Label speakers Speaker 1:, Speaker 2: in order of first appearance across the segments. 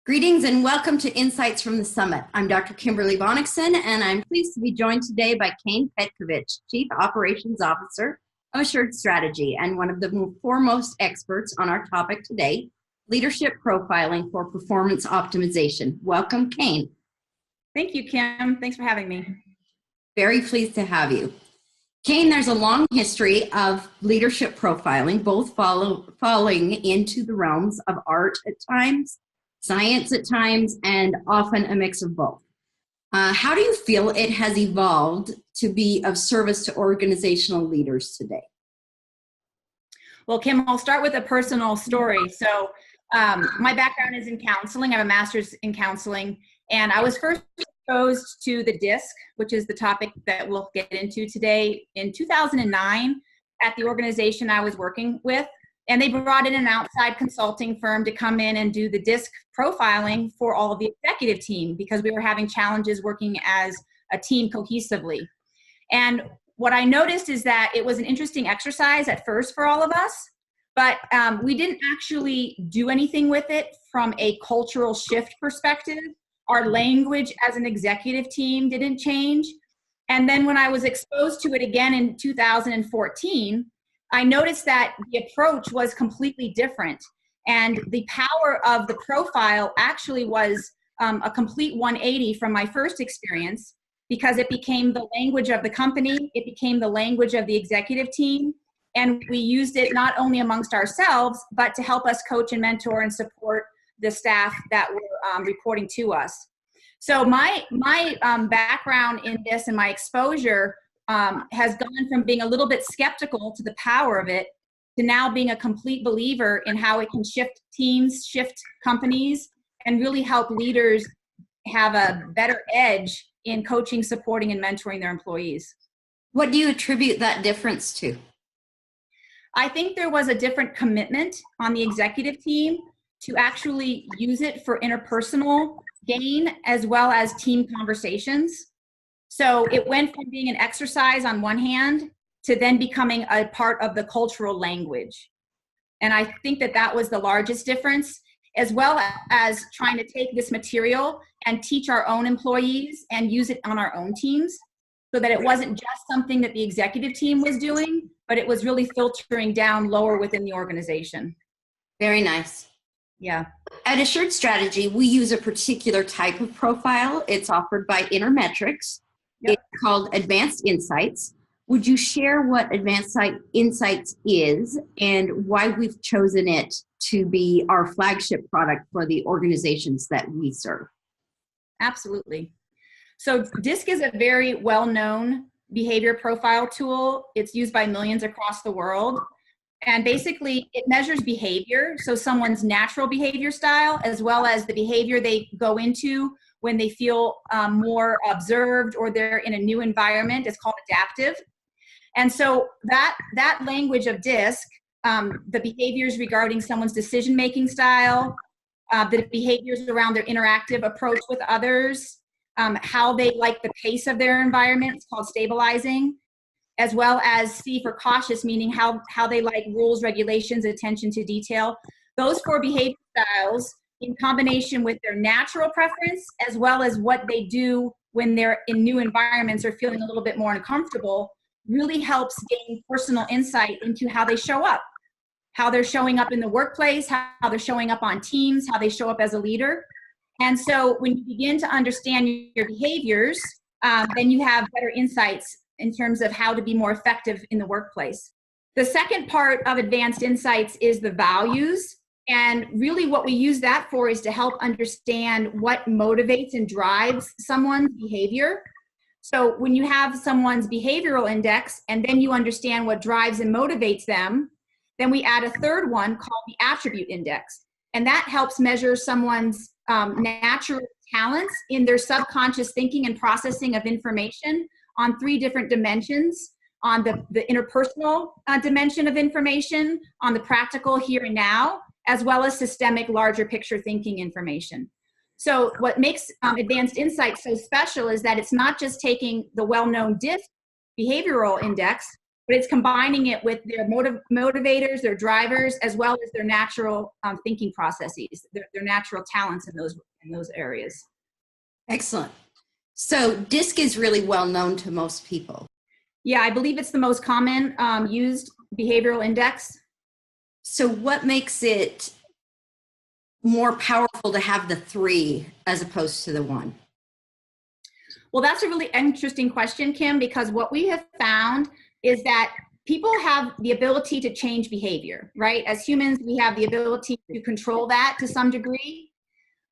Speaker 1: Greetings and welcome to Insights from the Summit. I'm Dr. Kimberly Bonniksen, and I'm pleased to be joined today by Keyne Petkovic, Chief Operations Officer of Assured Strategy and one of the foremost experts on our topic today, leadership profiling for performance optimization. Welcome, Keyne.
Speaker 2: Thank you, Kim. Thanks for having me.
Speaker 1: Very pleased to have you. Keyne, there's a long history of leadership profiling, both falling into the realms of art at times, science at times, and often a mix of both. How do you feel it has evolved to be of service to organizational leaders today?
Speaker 2: Well, Kim, I'll start with a personal story. So my background is in counseling. I have a master's in counseling, and I was first exposed to the DISC, which is the topic that we'll get into today, in 2009 at the organization I was working with. And they brought in an outside consulting firm to come in and do the DISC profiling for all of the executive team because we were having challenges working as a team cohesively. And what I noticed is that it was an interesting exercise at first for all of us, but we didn't actually do anything with it from a cultural shift perspective. Our language as an executive team didn't change. And then when I was exposed to it again in 2014, I noticed that the approach was completely different. And the power of the profile actually was a complete 180 from my first experience, because it became the language of the company, it became the language of the executive team, and we used it not only amongst ourselves, but to help us coach and mentor and support the staff that were reporting to us. So my background in this and my exposure has gone from being a little bit skeptical to the power of it to now being a complete believer in how it can shift teams, shift companies, and really help leaders have a better edge in coaching, supporting, and mentoring their employees.
Speaker 1: What do you attribute that difference to?
Speaker 2: I think there was a different commitment on the executive team to actually use it for interpersonal gain as well as team conversations. So it went from being an exercise on one hand to then becoming a part of the cultural language. And I think that that was the largest difference, as well as trying to take this material and teach our own employees and use it on our own teams so that it wasn't just something that the executive team was doing, but it was really filtering down lower within the organization.
Speaker 1: Very nice.
Speaker 2: Yeah.
Speaker 1: At Assured Strategy, we use a particular type of profile. It's offered by Intermetrics. Yep. It's called Advanced Insights. Would you share what Advanced Insights is and why we've chosen it to be our flagship product for the organizations that we serve?
Speaker 2: Absolutely. So DISC is a very well-known behavior profile tool. It's used by millions across the world. And basically, it measures behavior, so someone's natural behavior style, as well as the behavior they go into when they feel more observed or they're in a new environment. It's called adaptive. And so that language of DISC, the behaviors regarding someone's decision-making style, the behaviors around their interactive approach with others, how they like the pace of their environment, it's called stabilizing, as well as C for cautious, meaning how they like rules, regulations, attention to detail. Those four behavior styles, in combination with their natural preference, as well as what they do when they're in new environments or feeling a little bit more uncomfortable, really helps gain personal insight into how they show up, how they're showing up in the workplace, how they're showing up on teams, how they show up as a leader. And so when you begin to understand your behaviors, then you have better insights in terms of how to be more effective in the workplace. The second part of Advanced Insights is the values. And really what we use that for is to help understand what motivates and drives someone's behavior. So when you have someone's behavioral index and then you understand what drives and motivates them, then we add a third one called the attribute index. And that helps measure someone's natural talents in their subconscious thinking and processing of information on three different dimensions: on the interpersonal dimension of information, on the practical here and now, as well as systemic larger picture thinking information. So what makes Advanced Insights so special is that it's not just taking the well-known DISC behavioral index, but it's combining it with their motivators, their drivers, as well as their natural thinking processes, their natural talents in those areas.
Speaker 1: Excellent. So DISC is really well known to most people.
Speaker 2: Yeah, I believe it's the most common used behavioral index.
Speaker 1: So what makes it more powerful to have the 3 as opposed to the 1?
Speaker 2: Well, that's a really interesting question, Kim, because what we have found is that people have the ability to change behavior, right? As humans, we have the ability to control that to some degree.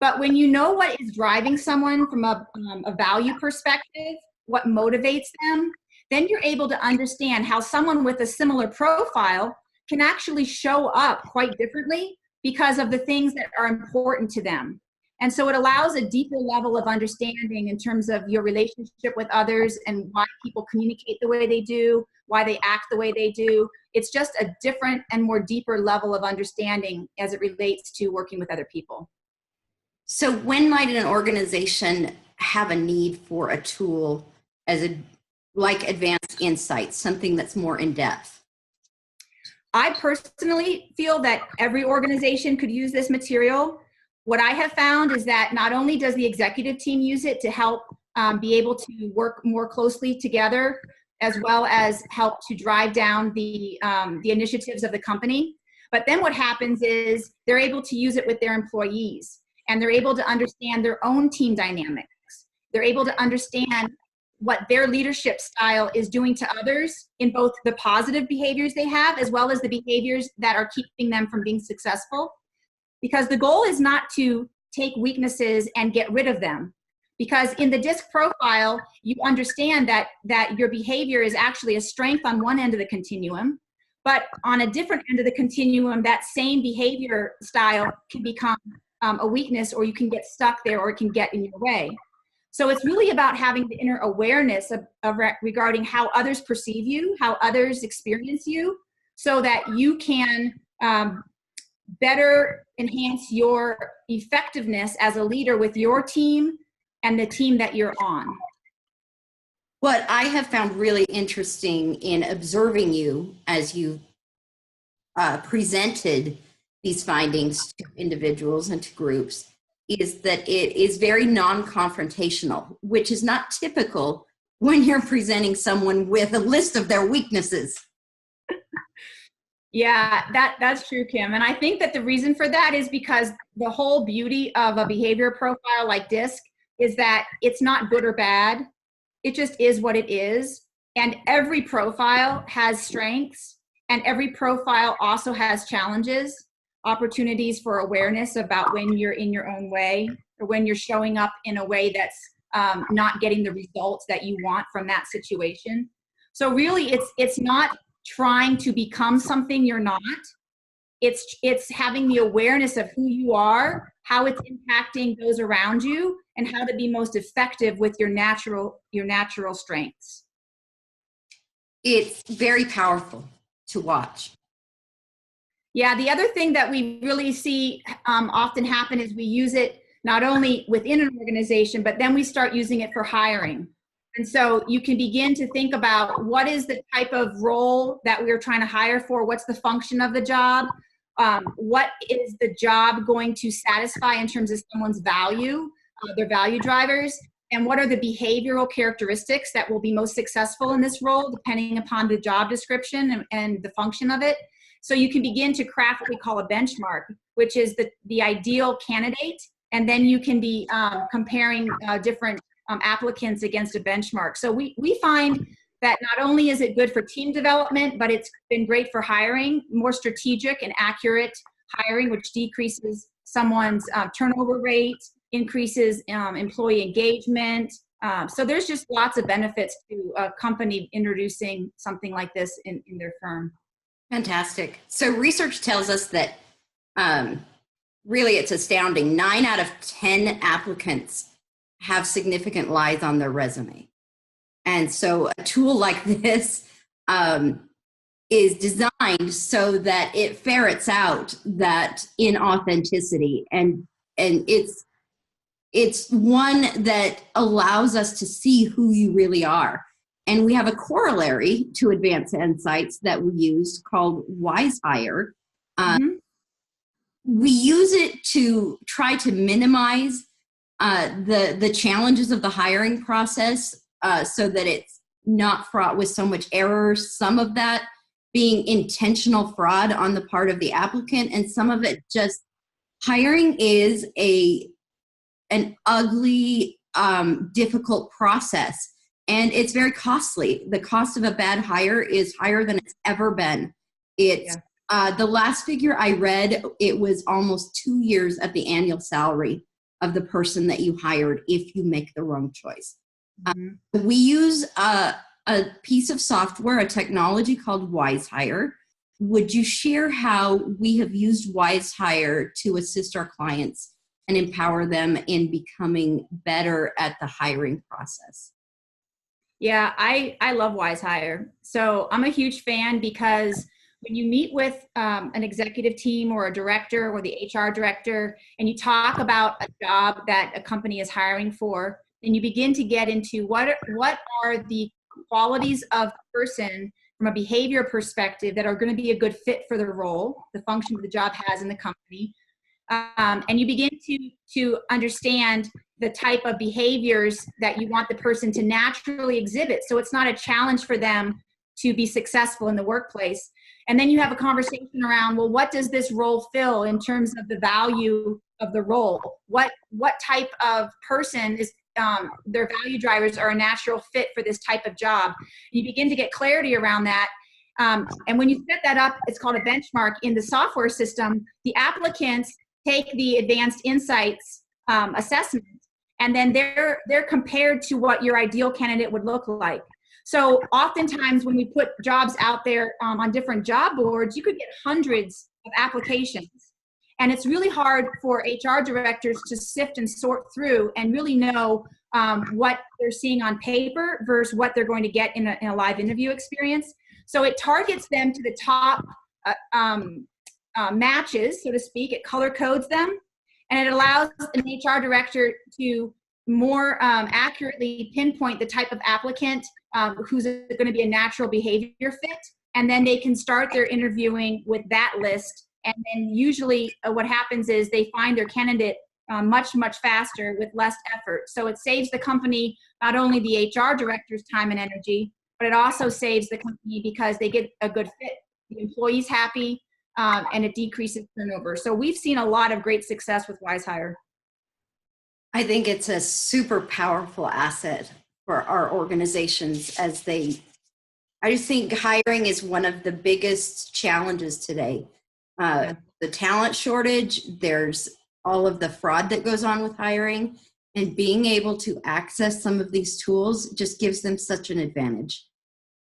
Speaker 2: But when you know what is driving someone from a value perspective, what motivates them, then you're able to understand how someone with a similar profile can actually show up quite differently because of the things that are important to them. And so it allows a deeper level of understanding in terms of your relationship with others and why people communicate the way they do, why they act the way they do. It's just a different and more deeper level of understanding as it relates to working with other people.
Speaker 1: So when might an organization have a need for a tool like advanced insights, something that's more in depth?
Speaker 2: I personally feel that every organization could use this material. What I have found is that not only does the executive team use it to help be able to work more closely together, as well as help to drive down the initiatives of the company, but then what happens is they're able to use it with their employees, and they're able to understand their own team dynamics. They're able to understand what their leadership style is doing to others in both the positive behaviors they have, as well as the behaviors that are keeping them from being successful. Because the goal is not to take weaknesses and get rid of them. Because in the DISC profile, you understand that your behavior is actually a strength on one end of the continuum, but on a different end of the continuum, that same behavior style can become a weakness, or you can get stuck there, or it can get in your way. So it's really about having the inner awareness of regarding how others perceive you, how others experience you, so that you can better enhance your effectiveness as a leader with your team and the team that you're on.
Speaker 1: What I have found really interesting in observing you as you presented these findings to individuals and to groups is that it is very non-confrontational, which is not typical when you're presenting someone with a list of their weaknesses.
Speaker 2: Yeah, that's true, Kim. And I think that the reason for that is because the whole beauty of a behavior profile like DISC is that it's not good or bad. It just is what it is. And every profile has strengths, and every profile also has challenges, opportunities for awareness about when you're in your own way, or when you're showing up in a way that's not getting the results that you want from that situation. So really, it's not trying to become something you're not. It's having the awareness of who you are, how it's impacting those around you, and how to be most effective with your natural strengths.
Speaker 1: It's very powerful to watch.
Speaker 2: Yeah, the other thing that we really see often happen is we use it not only within an organization, but then we start using it for hiring. And so you can begin to think about what is the type of role that we're trying to hire for, what's the function of the job, what is the job going to satisfy in terms of someone's value, their value drivers, and what are the behavioral characteristics that will be most successful in this role, depending upon the job description and the function of it. So you can begin to craft what we call a benchmark, which is the ideal candidate, and then you can be comparing different applicants against a benchmark. So we find that not only is it good for team development, but it's been great for hiring, more strategic and accurate hiring, which decreases someone's turnover rate, increases employee engagement. So there's just lots of benefits to a company introducing something like this in their firm.
Speaker 1: Fantastic. So research tells us that really it's astounding. 9 out of 10 applicants have significant lies on their resume. And so a tool like this is designed so that it ferrets out that inauthenticity. And it's one that allows us to see who you really are. And we have a corollary to Advanced Insights that we use called WiseHire. We use it to try to minimize the challenges of the hiring process so that it's not fraught with so much error, some of that being intentional fraud on the part of the applicant, and some of it just hiring is an ugly, difficult process, and it's very costly. The cost of a bad hire is higher than it's ever been. It's the last figure I read, it was almost 2 years of the annual salary of the person that you hired if you make the wrong choice. We use a piece of software, a technology called WiseHire. Would you share how we have used WiseHire to assist our clients and empower them in becoming better at the hiring process?
Speaker 2: Yeah, I love WiseHire. So I'm a huge fan because when you meet with an executive team or a director or the HR director, and you talk about a job that a company is hiring for, then you begin to get into what are the qualities of the person from a behavior perspective that are going to be a good fit for the role, the function the job has in the company. And you begin to understand the type of behaviors that you want the person to naturally exhibit. So it's not a challenge for them to be successful in the workplace. And then you have a conversation around, well, what does this role fill in terms of the value of the role? What type of person is their value drivers are a natural fit for this type of job? You begin to get clarity around that. And when you set that up, it's called a benchmark in the software system. The applicants take the Advanced Insights assessment, and then they're compared to what your ideal candidate would look like. So oftentimes when we put jobs out there on different job boards, you could get hundreds of applications. And it's really hard for HR directors to sift and sort through and really know what they're seeing on paper versus what they're going to get in a live interview experience. So it targets them to the top matches, so to speak. It color codes them, and it allows an HR director to more accurately pinpoint the type of applicant who's going to be a natural behavior fit. And then they can start their interviewing with that list. And then usually what happens is they find their candidate much, much faster with less effort. So it saves the company not only the HR director's time and energy, but it also saves the company because they get a good fit. The employee's happy, and it decreases turnover. So we've seen a lot of great success with WiseHire.
Speaker 1: I think it's a super powerful asset for our organizations I just think hiring is one of the biggest challenges today. The talent shortage, there's all of the fraud that goes on with hiring, and being able to access some of these tools just gives them such an advantage.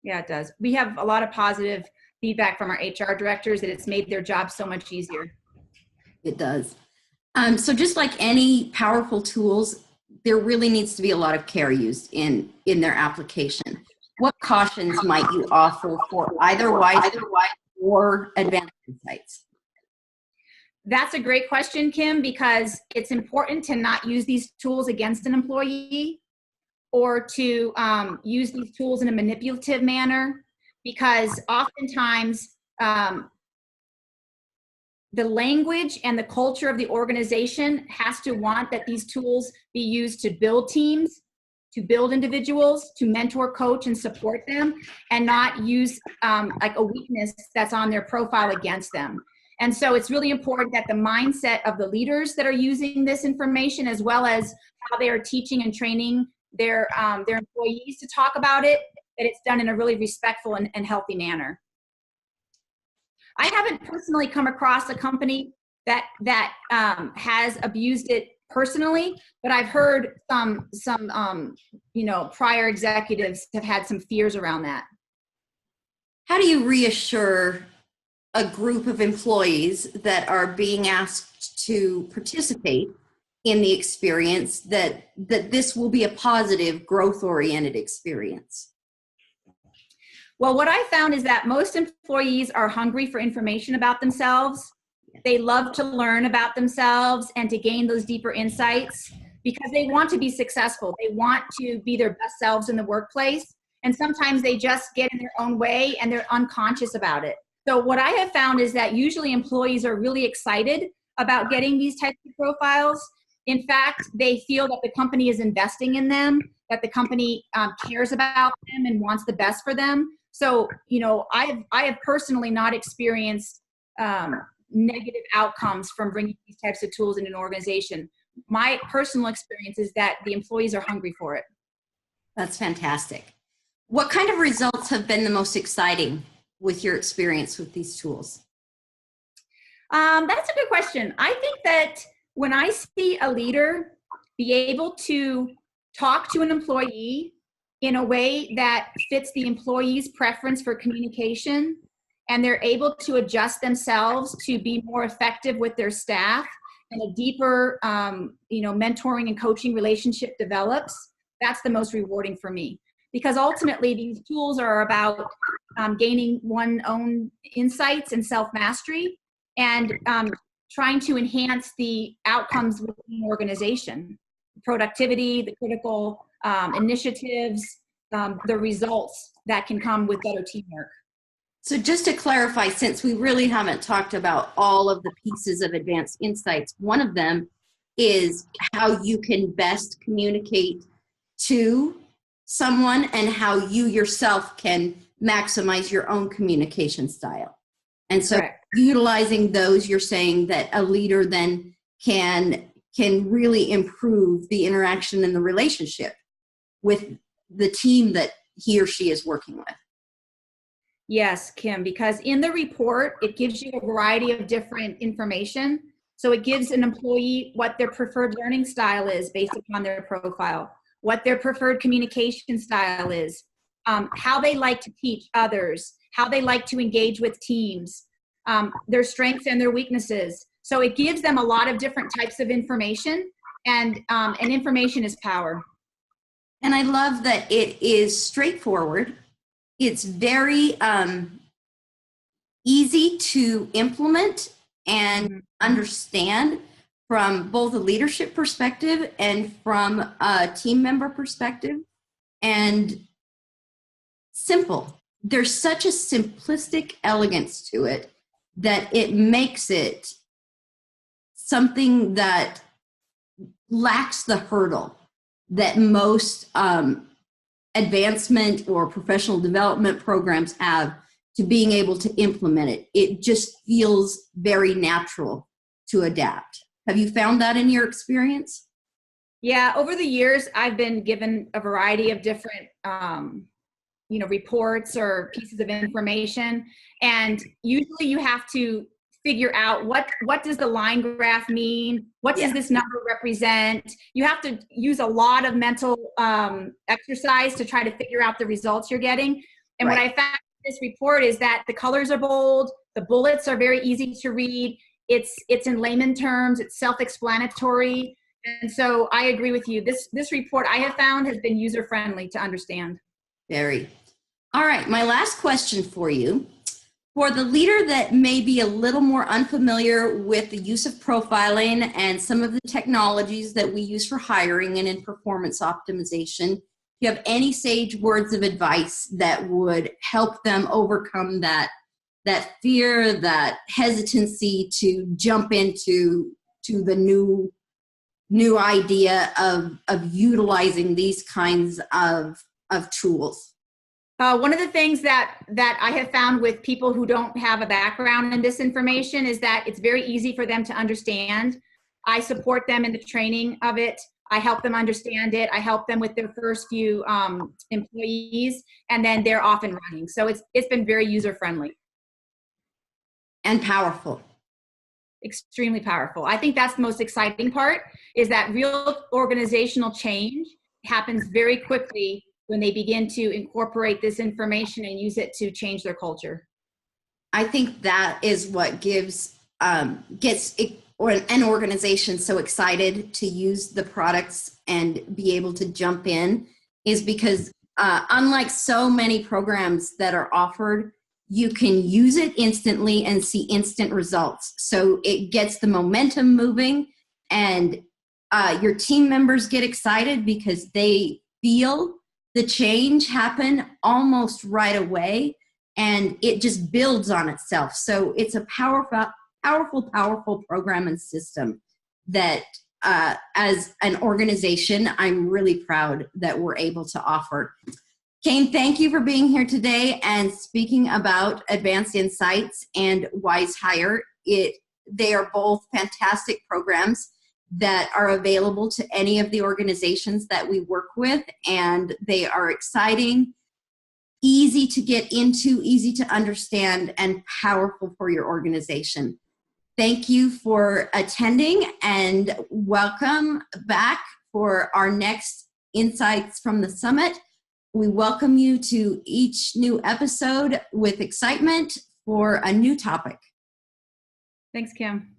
Speaker 2: Yeah, it does. We have a lot of positive feedback from our HR directors that it's made their job so much easier.
Speaker 1: It does. So just like any powerful tools, there really needs to be a lot of care used in their application. What cautions might you offer for either Wise or Advanced Insights?
Speaker 2: That's a great question, Kim, because it's important to not use these tools against an employee or to use these tools in a manipulative manner, because oftentimes the language and the culture of the organization has to want that these tools be used to build teams, to build individuals, to mentor, coach, and support them, and not use like a weakness that's on their profile against them. And so it's really important that the mindset of the leaders that are using this information, as well as how they are teaching and training their employees to talk about it, that it's done in a really respectful and healthy manner. I haven't personally come across a company that has abused it personally, but I've heard some prior executives have had some fears around that.
Speaker 1: How do you reassure a group of employees that are being asked to participate in the experience that this will be a positive, growth-oriented experience?
Speaker 2: Well, what I found is that most employees are hungry for information about themselves. They love to learn about themselves and to gain those deeper insights because they want to be successful. They want to be their best selves in the workplace. and sometimes they just get in their own way and they're unconscious about it. So what I have found is that usually employees are really excited about getting these types of profiles. In fact, they feel that the company is investing in them, that the company cares about them and wants the best for them. So, you know, I have personally not experienced negative outcomes from bringing these types of tools in an organization. My personal experience is that the employees are hungry for it.
Speaker 1: That's fantastic. What kind of results have been the most exciting with your experience with these tools?
Speaker 2: That's a good question. I think that when I see a leader be able to talk to an employee in a way that fits the employee's preference for communication, and they're able to adjust themselves to be more effective with their staff, and a deeper, mentoring and coaching relationship develops, that's the most rewarding for me. Because ultimately, these tools are about gaining one's own insights and self-mastery, and trying to enhance the outcomes within the organization, productivity, the critical initiatives, the results that can come with better teamwork.
Speaker 1: So just to clarify, since we really haven't talked about all of the pieces of advanced insights, one of them is how you can best communicate to someone and how you yourself can maximize your own communication style. And so
Speaker 2: Correct.
Speaker 1: Utilizing those, you're saying that a leader then can really improve the interaction and the relationship with the team that he or she is working with.
Speaker 2: Yes, Kim, because in the report, it gives you a variety of different information. So it gives an employee what their preferred learning style is based upon their profile, what their preferred communication style is, how they like to teach others, how they like to engage with teams, their strengths and their weaknesses. So it gives them a lot of different types of information, and information is power.
Speaker 1: And I love that it is straightforward. It's very easy to implement and understand from both a leadership perspective and from a team member perspective, and simple. There's such a simplistic elegance to it that it makes it something that lacks the hurdle that most advancement or professional development programs have to being able to implement it. It just feels very natural to adapt. Have you found that in your experience?
Speaker 2: Yeah, over the years, I've been given a variety of different, reports or pieces of information. And usually you have to figure out what does the line graph mean? What does this number represent? You have to use a lot of mental exercise to try to figure out the results you're getting. And What I found in this report is that the colors are bold, the bullets are very easy to read, it's in layman terms, it's self-explanatory. And so I agree with you. This report I have found has been user-friendly to understand.
Speaker 1: Very. All right, my last question for you. For the leader that may be a little more unfamiliar with the use of profiling and some of the technologies that we use for hiring and in performance optimization, do you have any sage words of advice that would help them overcome that fear, that hesitancy to jump into the new idea of utilizing these kinds of tools?
Speaker 2: One of the things that I have found with people who don't have a background in this information is that it's very easy for them to understand. I support them in the training of it. I help them understand it. I help them with their first few employees, and then they're off and running. So it's been very user-friendly.
Speaker 1: And powerful.
Speaker 2: Extremely powerful. I think that's the most exciting part, is that real organizational change happens very quickly when they begin to incorporate this information and use it to change their culture.
Speaker 1: I think that is what gets an organization so excited to use the products and be able to jump in, is because unlike so many programs that are offered, you can use it instantly and see instant results. So it gets the momentum moving, and your team members get excited because they feel the change happen almost right away, and it just builds on itself. So it's a powerful program and system that as an organization, I'm really proud that we're able to offer. Keyne, thank you for being here today and speaking about Advanced Insights and WiseHire. They are both fantastic programs that are available to any of the organizations that we work with, and they are exciting, easy to get into, easy to understand, and powerful for your organization. Thank you for attending, and welcome back for our next Insights from the Summit. We welcome you to each new episode with excitement for a new topic.
Speaker 2: Thanks, Kim.